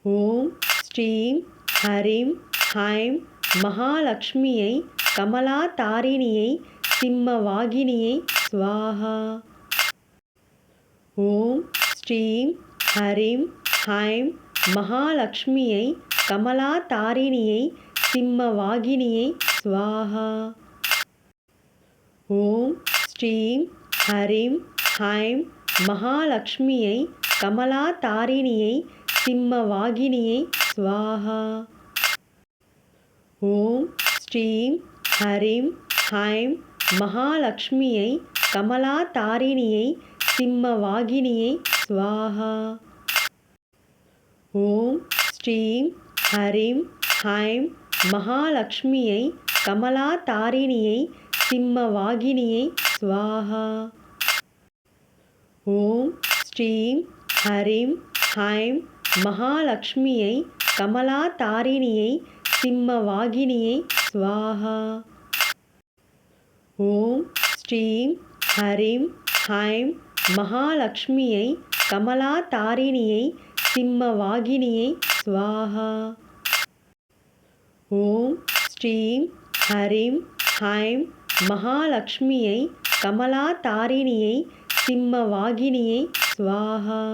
ஓம் ஸ்ரீம் ஹரீம் ஹைம் மகாலட்சுமியை கமலா தாரிணியை சிம்மவாகினியை ஸ்வாஹா. ஓம் ஸ்ரீம் ஹரீம் ஹைம் மகாலட்சுமியை கமலா தாரிணியை சிம்மவாகினியை ஸ்வாஹா. ஓம் ஸ்ரீம் ஹரீம் ஹைம் மகாலட்சுமியை கமலா தாரிணியை சிம்மவாகினியை ஸ்வாஹா. ஓம் ஸ்ரீம் ஹரீம் ஹைம் மகாலட்சுமியை கமலா தாரிணியை சிம்மவாகினியை ஸ்வாஹா. ஓம் ஸ்ரீம் ஹரீம் ஹைம் மகாலட்சுமியை கமலா தாரிணியை சிம்மவாகினியை ஸ்வாஹா. ஓம் ஸ்ரீம் ஹரீம் ஹைம் மகாலட்சுமியை கமலா தாரிணியை சிம்மவாகினியை ஸ்வாஹா. ஓம் ஸ்ரீம் ஹரீம் ஹைம் மகாலட்சுமியை கமலா தாரிணியை சிம்மவாகினியை ஸ்வாஹா. ஓம் ஸ்ரீம் ஹரீம் ஹைம் மகாலட்சுமியை கமலா தாரிணியை சிம்மவாகினியை ஸ்வாஹா.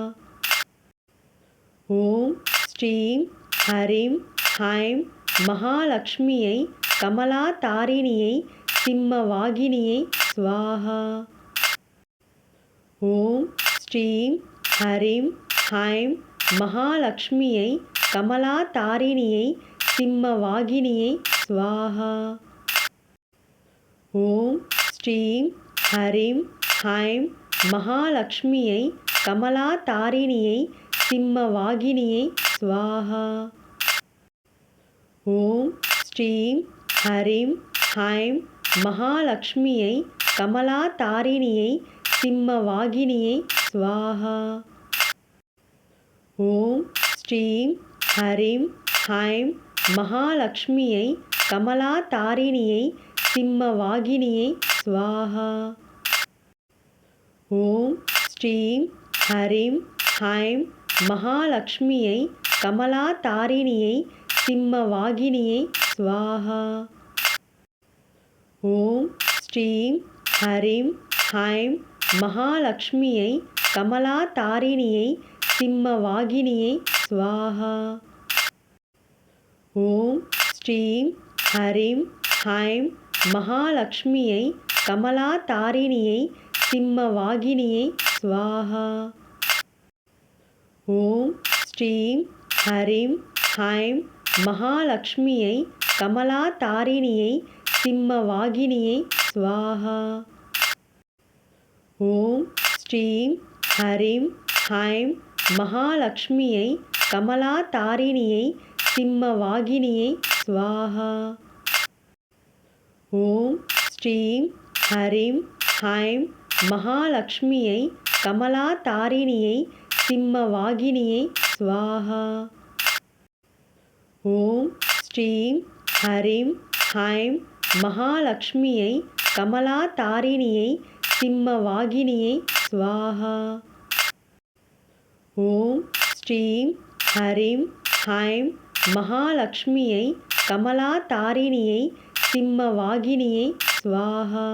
ஓம் ஸ்ரீம் ஹரீம் ஹைம் மகாலட்சுமியை கமலா தாரிணியை சிம்மவாகினியை ஸ்வாஹா. ஓம் ஸ்ரீம் ஹரீம் ஹைம் மகாலட்சுமியை கமலா தாரிணியை சிம்மவாகினியை ஸ்வாஹா. ஓம் ஸ்ரீம் ஹரீம் ஹைம் மகாலட்சுமியை கமலா தாரிணியை சிம்மவாகினியை ஸ்வாஹா. ஓம் ஸ்ரீம் ஹரீம் ஹைம் மகாலட்சுமியை கமலா தாரிணியை சிம்மவாகினியை ஸ்வாஹா. ஓம் ஸ்ரீம் ஹரீம் ஹைம் மகாலட்சுமியை கமலா தாரிணியை சிம்மவாகினியை ஸ்வாஹா. ஓம் ஸ்ரீம் ஹரீம் ஹைம் மகாலட்சுமியை கமலா தாரிணியை சிம்மவாகினியை ஸ்வாஹா. ஓம் ஸ்ரீம் ஹரீம் ஹைம் மகாலட்சுமியை கமலா தாரிணியை சிம்மவாகினியை ஸ்வாஹா. ஓம் ஸ்ரீம் ஹரீம் ஹைம் மகாலட்சுமியை கமலா தாரிணியை சிம்மவாகினியை ஸ்வாஹா. ஓம் ஸ்ரீம் ஹரீம் ஹைம் மகாலட்சுமியை கமலா தாரிணியை சிம்மவாகினியை ஸ்வாஹா. ஓம் ஸ்ரீம் ஹரீம் ஹைம் மகாலட்சுமியை கமலா தாரிணியை சிம்மவாகினியை ஸ்வாஹா. ஓம் ஸ்ரீம் ஹரீம் ஹைம் மகாலட்சுமியை கமலா தாரிணியை சிம்மவாகினியை ஸ்வாஹா. ஓம் ஸ்ரீம் ஹரீம் ஹைம் மகாலட்சுமியை கமலா தாரிணியை சிம்மவாகினியை ஸ்வாஹா. ஓம் ஸ்ரீம் ஹரீம் ஹைம் மகாலட்சுமியை கமலா தாரிணியை சிம்மவாகினியை ஸ்வாஹா.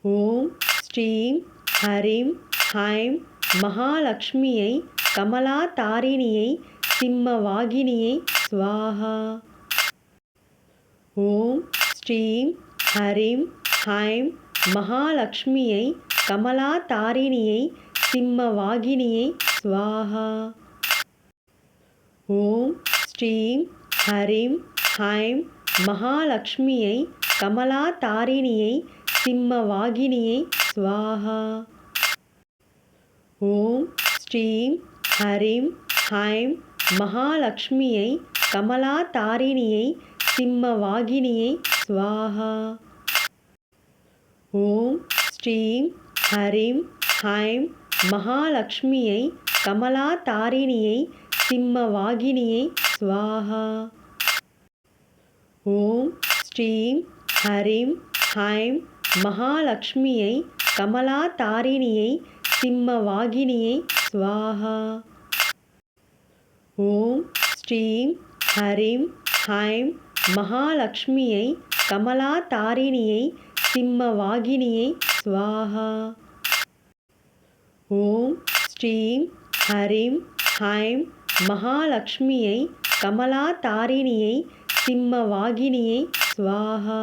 ஓம் ஸ்ரீம் ஹரீம் ஹைம் மகாலட்சுமியை கமலா தாரிணியை சிம்மவாகினியை ஸ்வாஹா. ஓம் ஸ்ரீம் ஹரீம் ஹைம் மகாலட்சுமியை கமலா தாரிணியை சிம்மவாகினியை ஸ்வாஹா. ஓம் ஸ்ரீம் ஹரீம் ஹைம் மகாலட்சுமியை கமலா தாரிணியை சிம்மவாகினியை ஸ்வாஹா. ஓம் ஸ்ரீம் ஹரீம் ஹைம் மகாலட்சுமியை கமலா தாரிணியை சிம்மவாகினியை ஸ்வாஹா. ஓம் ஸ்ரீம் ஹரீம் ஹைம் மகாலட்சுமியை கமலா தாரிணியை சிம்மவாகினியை ஸ்வாஹா. ஓம் ஸ்ரீம் ஹரீம் ஹைம் மகாலட்சுமியை கமலா தாரிணியை சிம்மவாகினியை ஸ்வாஹா. ஓம் ஸ்ரீம் ஹரீம் ஹைம் மகாலட்சுமியை கமலா தாரிணியை சிம்மவாகினியை ஸ்வாஹா. ஓம் ஸ்ரீம் ஹரீம் ஹைம் மகாலட்சுமியை கமலா தாரிணியை சிம்மவாகினியை ஸ்வாஹா.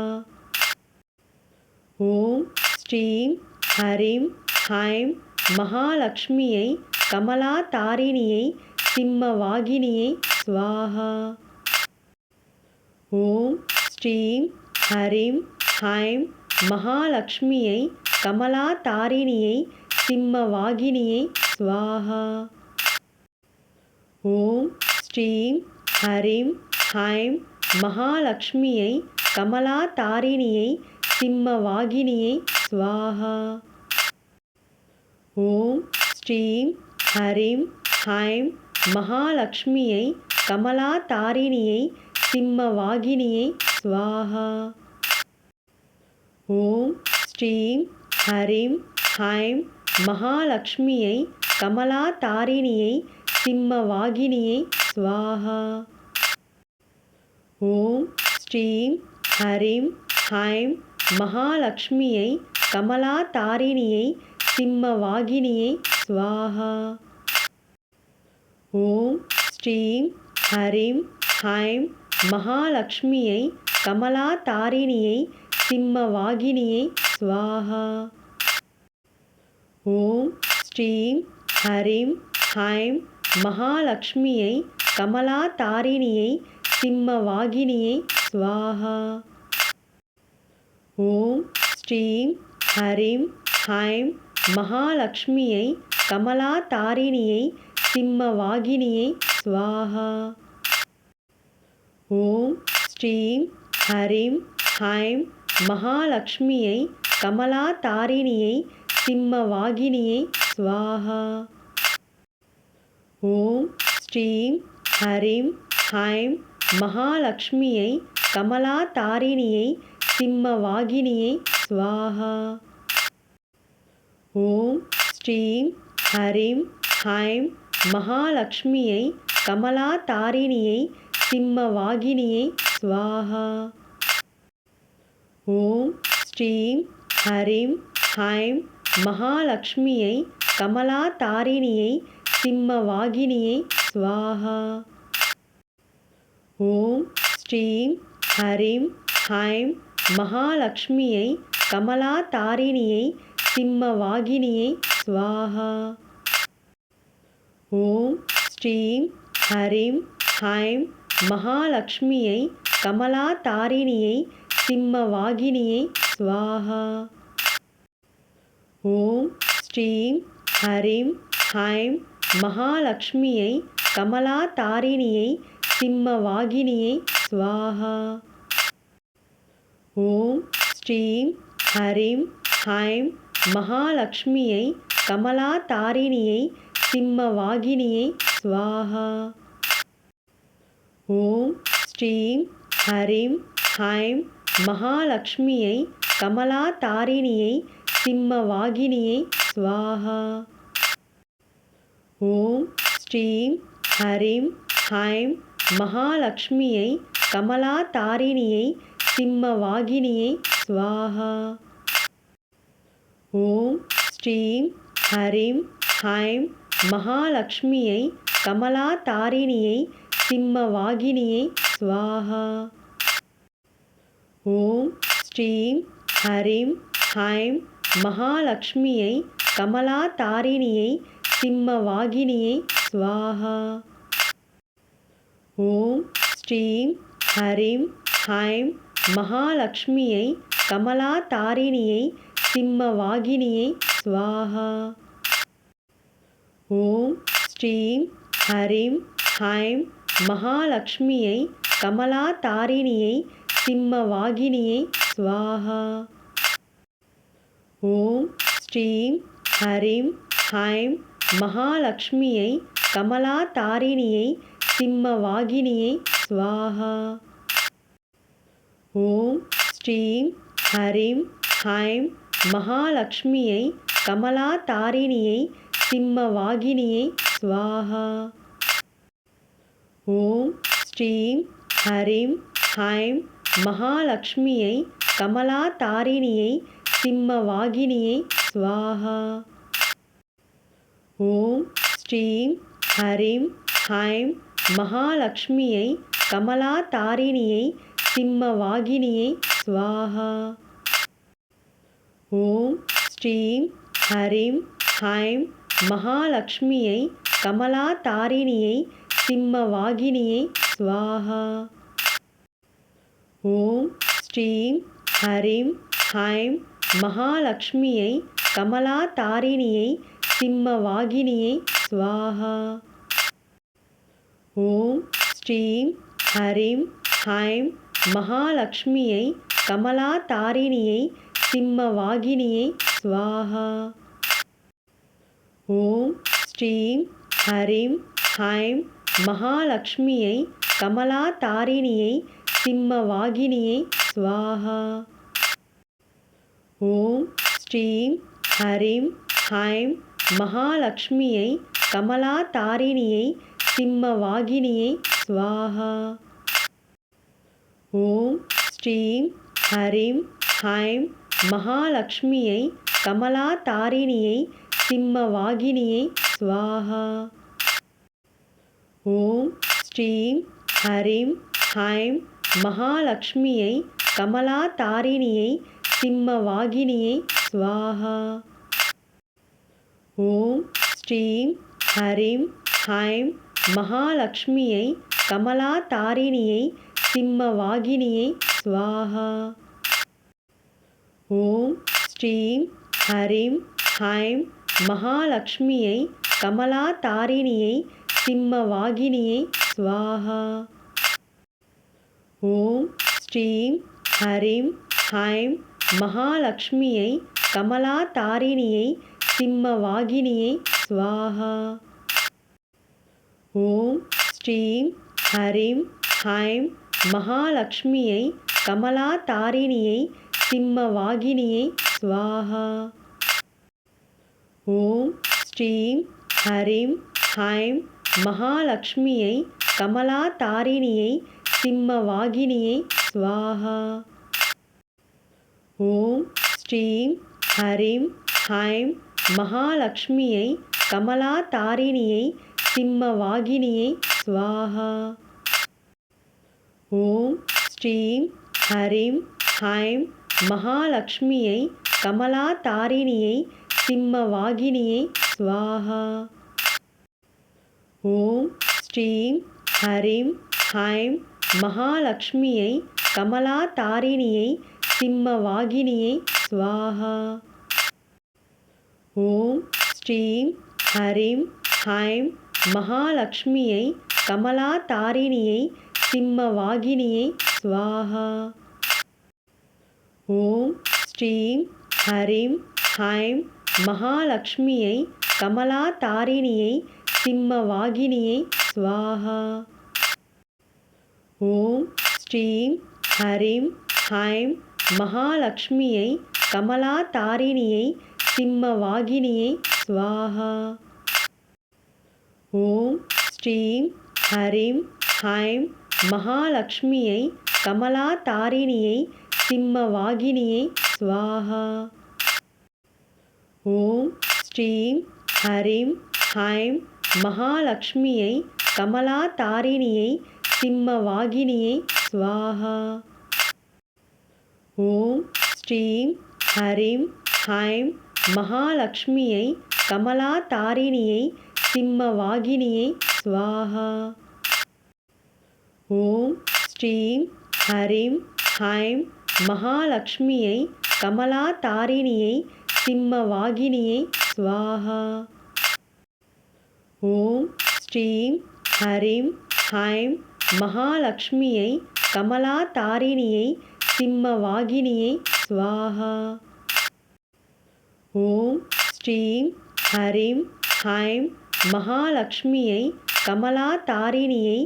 ஓம் ஸ்ரீம் ஹரீம் ஹைம் மகாலட்சுமியை கமலா தாரிணியை சிம்மவாகினியை ஸ்வாஹா. ஓம் ஸ்ரீம் ஹரீம் ஹைம் மகாலட்சுமியை கமலா தாரிணியை சிம்மவாகினியை ஸ்வாஹா. ஓம் ஸ்ரீம் ஹரீம் ஹைம் மகாலட்சுமியை கமலா தாரிணியை சிம்மவாகினியை ஸ்வாஹா. ஓம் ஸ்ரீம் ஹரீம் ஹைம் மகாலட்சுமியை கமலா தாரிணியை சிம்மவாகினியை ஸ்வாஹா. ஓம் ஸ்ரீம் ஹரீம் ஹைம் மகாலட்சுமியை கமலா தாரிணியை சிம்மவாகினியை ஸ்வாஹா. ஓம் ஸ்ரீம் ஹரீம் ஹைம் மகாலட்சுமியை கமலா தாரிணியை சிம்மவாகினியை ஸ்வாஹா. ஓம் ஸ்ரீம் ஹரீம் ஹைம் மகாலட்சுமியை கமலா தாரிணியை சிம்மவாகினியை ஸ்வாஹா. ஓம் ஸ்ரீம் ஹரீம் ஹைம் மகாலட்சுமியை கமலா தாரிணியை சிம்மவாகினியை ஸ்வாஹா. ஓம் ஸ்ரீம் ஹரீம் ஹைம் மகாலட்சுமியை கமலா தாரிணியை சிம்மவாகினியை ஸ்வாஹா. ஓம் ஸ்ரீம் ஹரீம் ஹைம் மகாலட்சுமியை கமலா தாரிணியை சிம்மவாகினியை ஸ்வாஹா. ஓம் ஸ்ரீம் ஹரீம் ஹைம் மகாலட்சுமியை கமலா தாரிணியை சிம்மவாகினியை ஸ்வாஹா. ஓம் ஸ்ரீம் ஹரீம் ஹைம் மகாலட்சுமியை கமலா தாரிணியை சிம்மவாகினியை ஸ்வாஹா. ஓம் ஸ்ரீம் ஹரீம் ஹைம் மகாலட்சுமியை கமலா தாரிணியை சிம்மவாகினியை ஸ்வாஹா. ஓம் ஸ்ரீம் ஹரீம் ஹைம் மகாலட்சுமியை கமலா தாரிணியை சிம்மவாகினியை ஸ்வாஹா. ஓம் ஸ்ரீம் ஹரீம் ஹைம் மகாலட்சுமியை கமலா தாரிணியை சிம்மவாகினியை ஸ்வாஹா. ஓம் ஸ்ரீம் ஹரீம் ஹைம் மகாலட்சுமியை கமலா தாரிணியை சிம்மவாகினியை ஸ்வாஹா. ஓம் ஸ்ரீம் ஹரீம் ஹைம் மகாலட்சுமியை கமலா தாரிணியை சிம்மவாகினியை ஸ்வாஹா. ஓம் ஸ்ரீம் ஹரீம் ஹைம் மகாலட்சுமியை கமலா தாரிணியை சிம்மவாகினியை ஸ்வாஹா. ஓம் ஸ்ரீம் ஹரீம் ஹைம் மகாலட்சுமியை கமலா தாரிணியை சிம்மவாகினியை ஸ்வாஹா. ஓம் ஸ்ரீம் ஹரீம் ஹைம் மகாலட்சுமியை கமலா தாரிணியை சிம்மவாகினியை ஸ்வாஹா. ஓம் ஸ்ரீம் ஹரீம் ஹைம் மகாலட்சுமியை கமலா தாரிணியை சிம்மவாகினியை ஸ்வாஹா. ஓம் ஸ்ரீம் ஹரீம் ஹைம் மகாலட்சுமியை கமலா தாரிணியை சிம்மவாகினியை ஸ்வாஹா. ஓம் ஸ்ரீம் ஹரீம் ஹைம் மகாலட்சுமியை கமலா தாரிணியை சிம்மவாகினியை ஸ்வாஹா. ஓம் ஸ்ரீம் ஹரீம் ஹைம் மகாலட்சுமியை கமலா தாரிணியை சிம்மவாகினியை ஸ்வாஹா. ஓம் ஸ்ரீம் ஹரீம் ஹைம் மகாலட்சுமியை கமலா தாரிணியை சிம்மவாகினியை ஸ்வாஹா. ஓம் ஸ்ரீம் ஹரீம் ஹைம் மகாலட்சுமியை கமலா தாரிணியை சிம்ம வாகினியை ஸ்வாஹா. ஓம் ஸ்ரீம் ஹரீம் ஹைம் மகாலட்சுமியை கமலா தாரிணியை சிம்ம வாகினியை ஸ்வாஹா. ஓம் ஸ்ரீம் ஹரீம் ஹைம் மகாலட்சுமியை கமலா தாரிணியை சிம்ம வாகினியை ஸ்வாஹா. ஓம் ஸ்ரீம் ஹரீம் ஹைம் மகாலட்சுமியை கமலா தாரிணியை சிம்ம வாகினியை ஸ்வாஹா. ஓம் ஸ்ரீம் ஹரீம் ஹைம் மகாலட்சுமியை கமலா தாரிணியை சிம்ம வாகினியை ஸ்வாஹா. ஓம் ஸ்ரீம் ஹரீம் ஹைம் மகாலட்சுமியை கமலா தாரிணியை சிம்ம வாகினியை ஸ்வாஹா. ஓம் ஸ்ரீம் ஹரீம் ஹைம் மகாலட்சுமியை கமலா தாரிணியை சிம்ம வாகினியை ஸ்வாஹா. ஓம் ஸ்ரீம் ஹரீம் ஹைம் மகாலட்சுமியை கமலா தாரிணியை சிம்ம வாகினியை ஸ்வாஹா. ஓம் ஸ்ரீம் ஹரீம் ஹைம் மகாலட்சுமியை கமலா தாரிணியை சிம்ம வாகினியை ஸ்வாஹா. ஓம் ஸ்ரீம் ஹரீம் ஹைம் மகாலட்சுமியை கமலா தாரிணியை சிம்ம வாகினியை ஸ்வாஹா. ஓம் ஸ்ரீம் ஹரீம் ஹைம் மகாலட்சுமியை கமலா தாரிணியை சிம்ம வாகினியை ஸ்வாஹா. ஓம் ஸ்ரீம் ஹரீம் ஹைம் மகாலட்சுமியை கமலா தாரிணியை சிம்ம வாகினியை ஸ்வாஹா. ஓம் ஸ்ரீம் ஹரீம் ஹைம் மகாலட்சுமியை கமலா தாரிணியை சிம்ம வாகினியை ஸ்வாஹா. ஓம் ஸ்ரீம் ஹரீம் ஹைம் மகாலட்சுமியை கமலா தாரிணியை சிம்ம வாகினியை ஸ்வாஹா. ஓம் ஸ்ரீம் ஹரீம் ஹைம் மகாலட்சுமியை கமலா தாரிணியை சிம்ம வாகினியை ஸ்வாஹா. ஓம் ஸ்ரீம் ஹரீம் ஹைம் மகாலட்சுமியை கமலா தாரிணியை சிம்ம வாகினியை ஸ்வாஹா. ஓம் ஸ்ரீம் ஹரீம் ஹைம் மகாலட்சுமியை கமலா தாரிணியை சிம்ம வாகினியை ஸ்வாஹா. ஓம் ஸ்ரீம் ஹரீம் ஹைம் மகாலட்சுமியை கமலா தாரிணியை சிம்ம வாகினியை ஸ்வாஹா. ஓம் ஸ்ரீம் ஹரீம் ஹைம் மகாலட்சுமியை கமலா தாரிணியை சிம்ம வாகினியை ஸ்வாஹா. ஓம் ஸ்ரீம் ஹரீம் ஹைம் மகாலட்சுமியை கமலா தாரிணியை சிம்ம வாகினியை ஸ்வாஹா. ஓம் ஸ்ரீம் ஹரீம் ஹைம் மகாலட்சுமியை கமலா தாரிணியை சிம்ம வாகினியை ஸ்வாஹா. ஓம் ஸ்ரீம் ஹரீம் ஹைம் மகாலட்சுமியை கமலா தாரிணியை சிம்ம வாகினியை ஸ்வாஹா. ஓம் ஸ்ரீம் ஹரீம் ஹைம் மகாலட்சுமியை கமலா தாரிணியை சிம்ம வாகினியை ஸ்வாஹா. ஓம் ஸ்ரீம் ஹரீம் ஹைம் மகாலட்சுமியை கமலா தாரிணியை சிம்ம வாகினியை ஸ்வாஹா. ஓம் ஸ்ரீம் ஹரீம் ஹைம் மகாலட்சுமியை கமலா தாரிணியை சிம்ம வாகினியை ஸ்வாஹா. ஓம் ஸ்ரீம் ஹரீம் ஹைம் மகாலட்சுமியை கமலா தாரிணியை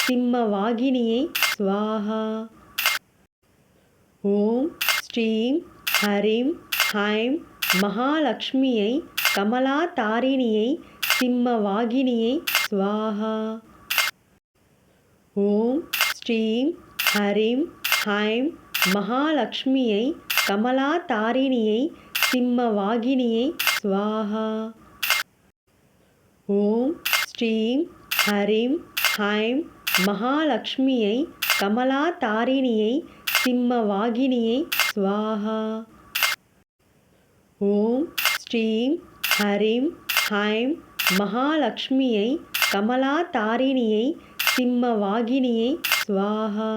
சிம்ம வாகினியை ஸ்வாஹா. ஓம் ஸ்ரீம் ஹரீம் ஹைம் மகாலட்சுமியை கமலா தாரிணியை சிம்ம வாகினியை ஸ்வாஹா. ஓம் ஸ்ரீம் ஹரீம் ஹைம் மகாலட்சுமியை கமலா தாரிணியை சிம்மவாகினியை ஸ்வாஹா. ஓம் ஸ்ரீம் ஹரீம் ஹைம் மகாலட்சுமியை கமலா தாரிணியை சிம்மவாகினியை ஸ்வாஹா. ஓம் ஸ்ரீம் ஹரீம் ஹைம் மகாலட்சுமியை கமலா தாரிணியை சிம்மவாகினியை ஸ்வாஹா.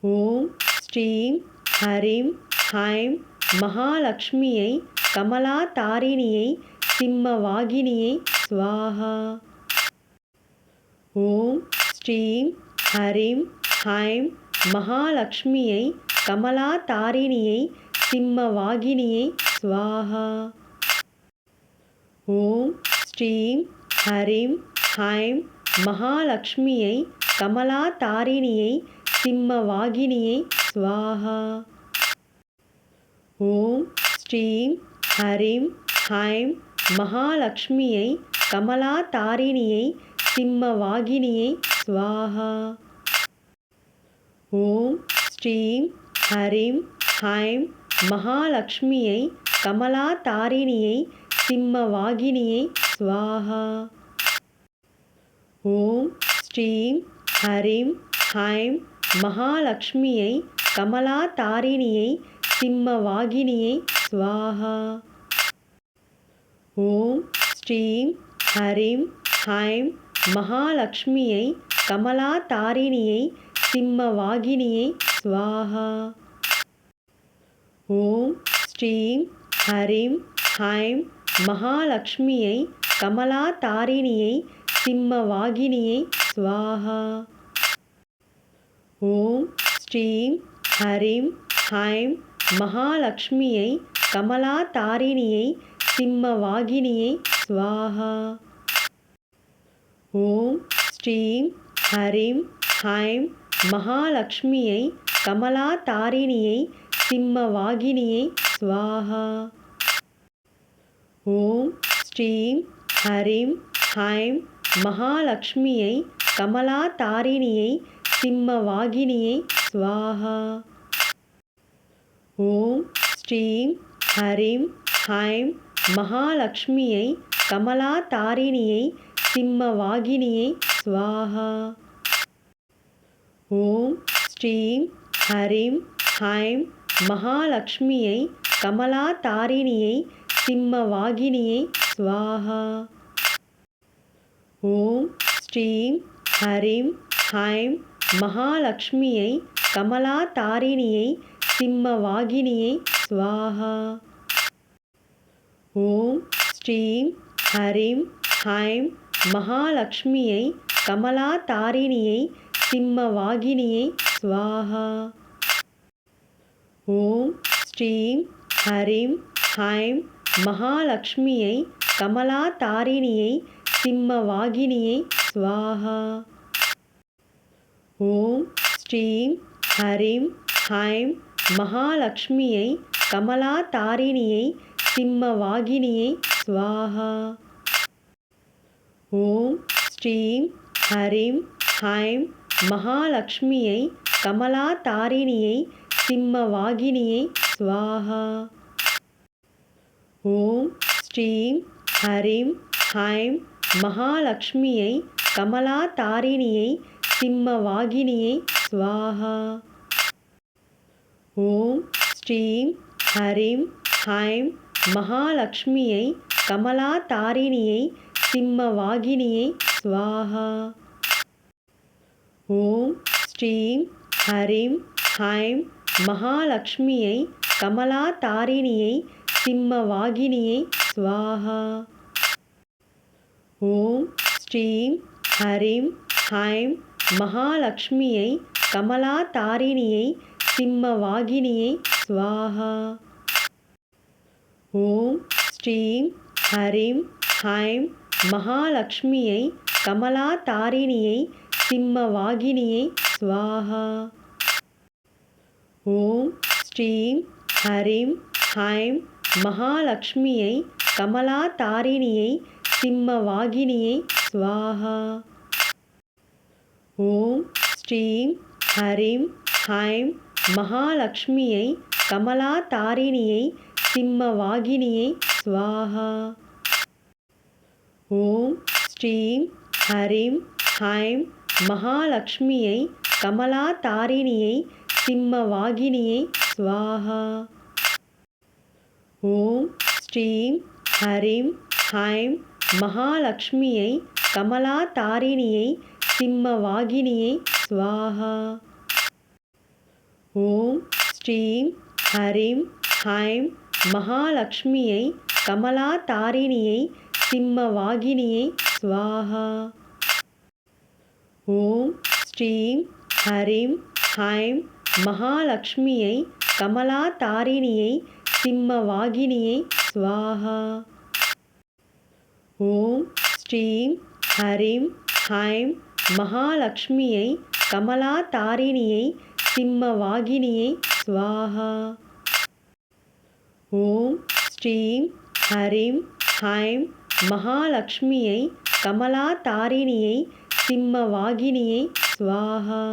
ஓம் ஸ்ரீம் ஹரீம் ஹைம் மகாலட்சுமியை கமலா தாரிணியை சிம்மவாகினியை ஸ்வாஹா. ஓம் ஸ்ரீம் ஹரீம் ஹைம் மகாலட்சுமியை கமலா தாரிணியை சிம்மவாகினியை ஸ்வாஹா. ஓம் ஸ்ரீம் ஹரீம் ஹைம் மகாலட்சுமியை கமலா தாரிணியை சிம்மவாகினியை ஸ்வாஹா. ஓம் ஸ்ரீம் ஹரீம் ஹைம் மகாலட்சுமியை கமலா தாரிணியை சிம்மவாகினியை ஸ்வாஹா. ஓம் ஸ்ரீம் ஹரீம் ஹைம் மகாலட்சுமியை கமலா தாரிணியை சிம்மவாகினியை ஸ்வாஹா. ஓம் ஸ்ரீம் ஹரீம் ஹைம் மகாலட்சுமியை கமலா தாரிணியை சிம்மவாகினியை ஸ்வாஹா. ஓம் ஸ்ரீம் ஹரீம் ஹைம் மகாலட்சுமியை கமலா தாரிணியை சிம்மவாகினியை ஸ்வாஹா. ஓம் ஸ்ரீம் ஹரீம் ஹைம் மகாலட்சுமியை கமலா தாரிணியை சிம்மவாகினியை ஸ்வாஹா. ஓம் ஸ்ரீம் ஹரீம் ஹைம் மகாலட்சுமியை கமலா தாரிணியை சிம்மவாகினியை ஸ்வாஹா. ஓம் ஸ்ரீம் ஹரீம் ஹைம் மகாலட்சுமியை கமலா தாரிணியை சிம்மவாகினியை ஸ்வாஹா. ஓம் ஸ்ரீம் ஹரீம் ஹைம் மகாலட்சுமியை கமலா தாரிணியை சிம்மவாகினியை ஸ்வாஹா. ஓம் ஸ்ரீம் ஹரீம் ஹைம் மகாலட்சுமியை கமலா தாரிணியை சிம்மவாகினியை ஸ்வாஹா. ஓம் ஸ்ரீம் ஹரீம் ஹைம் மகாலட்சுமியை கமலா தாரிணியை சிம்மவாகினியை ஸ்வாஹா. ஓம் ஸ்ரீம் ஹரீம் ஹைம் மகாலட்சுமியை கமலா தாரிணியை சிம்மவாகினியை ஸ்வாஹா. ஓம் ஸ்ரீம் ஹரீம் ஹைம் மகாலட்சுமியை கமலா தாரிணியை சிம்மவாகினியை ஸ்வாஹா. ஓம் ஸ்ரீம் ஹரீம் ஹைம் மகாலட்சுமியை கமலா தாரிணியை சிம்மவாகினியை ஸ்வாஹா. ஓம் ஸ்ரீம் ஹரீம் ஹைம் மகாலட்சுமியை கமலா தாரிணியை சிம்மவாகினியை ஸ்வாஹா. ஓம் ஸ்ரீம் ஹரீம் ஹைம் மகாலட்சுமியை கமலா தாரிணியை சிம்மவாகினியை ஸ்வாஹா. ஓம் ஸ்ரீம் ஹரீம் ஹைம் மகாலட்சுமியை கமலா தாரிணியை சிம்மவாகினியை ஸ்வாஹா. ஓம் ஸ்ரீம் ஹரீம் ஹைம் மகாலட்சுமியை கமலா தாரிணியை சிம்மவாகினியை ஸ்வாஹா. ஓம் ஸ்ரீம் ஹரீம் ஹைம் மகாலட்சுமியை கமலா தாரிணியை சிம்மவாகினியை ஸ்வாஹா. ஓம் ஸ்ரீம் ஹரீம் ஹைம் மகாலட்சுமியை கமலா தாரிணியை சிம்மவாகினியை ஸ்வாஹா. ஓம் ஸ்ரீம் ஹரீம் ஹைம் மகாலட்சுமியை கமலா தாரிணியை சிம்மவாகினியை ஸ்வாஹா. ஓம் ஸ்ரீம் ஹரீம் ஹைம் மகாலட்சுமியை கமலா தாரிணியை சிம்மவாகினியை ஸ்வாஹா. ஓம் ஸ்ரீம் ஹரீம் ஹைம் மகாலட்சுமியை கமலா தாரிணியை சிம்மவாகினியை ஸ்வாஹா. ஓம் ஸ்ரீம் ஹரீம் ஹைம் மகாலட்சுமியை கமலா தாரிணியை சிம்மவாகினியை ஸ்வாஹா. ஓம் ஸ்ரீம் ஹரீம் ஹைம் மகாலட்சுமியை கமலா தாரிணியை சிம்மவாகினியை ஸ்வாஹா. ஓம் ஸ்ரீம் ஹரீம் ஹைம் மகாலட்சுமியை கமலா தாரிணியை சிம்மவாகினியை ஸ்வாஹா. ஓம் ஸ்ரீம் ஹரீம் ஹைம் மகாலட்சுமியை கமலா தாரிணியை சிம்மவாகினியை ஸ்வாஹா. ஓம் ஸ்ரீம் ஹரீம் ஹைம் மகாலட்சுமியை கமலா தாரிணியை சிம்மவாகினியை ஸ்வாஹா. ஓம் ஸ்ரீம் ஹரீம் ஹைம் மகாலட்சுமியை கமலா தாரிணியை சிம்மவாகினியை ஸ்வாஹா.